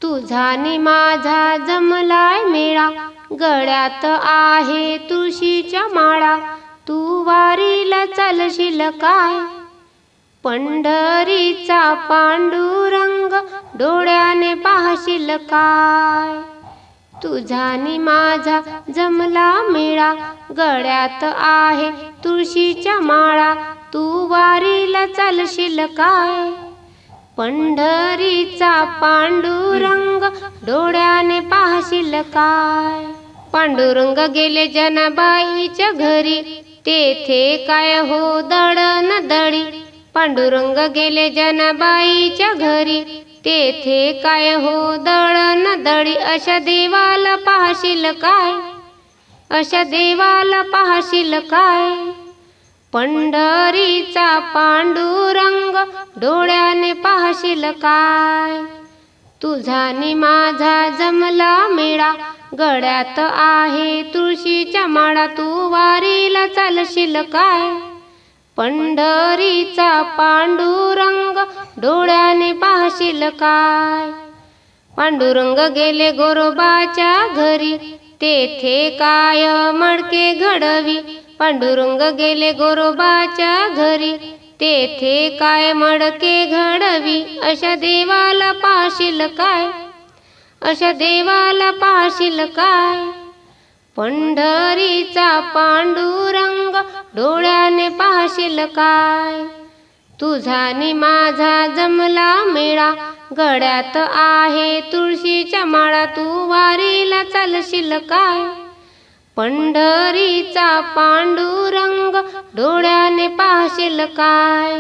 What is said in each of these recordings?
तुझा नि माझा जमलाय मेळा, गळ्यात आहे तुळशीच्या माळा. तू वारीला चालशील काय? पंढरीचा पांडुरंग डोळ्याने पाहशील काय? तुझा नि माझा जमला मेळा, गळ्यात आहे तुळशीच्या माळा. तू वारीला चालशील काय? पंढरीचा पांडुरंग डोळ्याने पाहशील काय? पांडुरंग गेले जनाबाईच्या घरी, तेथे काय हो दळण दळी. पांडुरंग गेले जनाबाईच्या घरी, तेथे काय हो दळण दळी. अशा देवाला पाहशील काय? अशा देवाला पाहशील काय? पंढरीचा पांडुरंग डोळ्याने पाहशील काय? तुझा नि माझा जमला मेळा, गळ्यात आहे तुळशीच्या माळा. तू वारीला चालशील काय? पंढरीचा पांडुरंग डोळ्याने पाहशील काय? पांडुरंग गेले गोरोबाच्या घरी, तेथे काय मडके घडवी. पांडुरंग गेले गोरोबाच्या घरी, तेथे काय मडके घडवी. अशा देवाला पाहशील काय? अशा देवाला पाहशील काय? पंढरीचा पांडुरंग डोळ्याने पाहशील काय? तुझा नि माझा जमला मेळा, गळ्यात आहे तुळशीच्या माळा. तू वारीला चालशील काय? पंढरीचा पांडुरंग डोळ्याने पाहशील काय?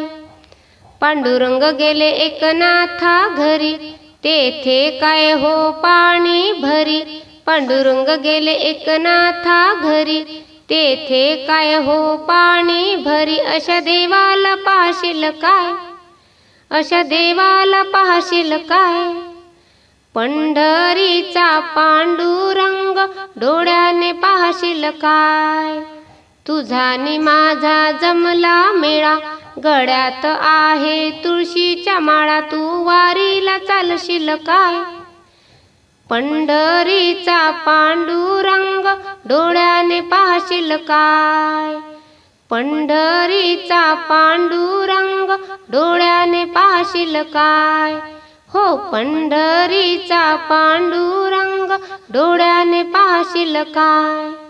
पांडुरंग गेले एकनाथा घरी, तेथे काय हो पाणी भरी. पांडुरंग गेले एकनाथा घरी, तेथे काय हो पाणी भरी. अशा देवाला पाहशील काय? अशा देवाला पाहशील काय? पंढरीचा पांडुरंग डोळ्याने पाहशील काय? तुझा नि माझा जमला मेळा, गळ्यात आहे तुळशीच्या माळा. तू वारीला चालशील काय? पंढरीचा पांडुरंग डोळ्याने पाहशील काय? पंढरीचा पांडुरंग डोळ्याने पाहशील काय? हो पंढरीचा पांडुरंग डोळ्याने पाहशील काय?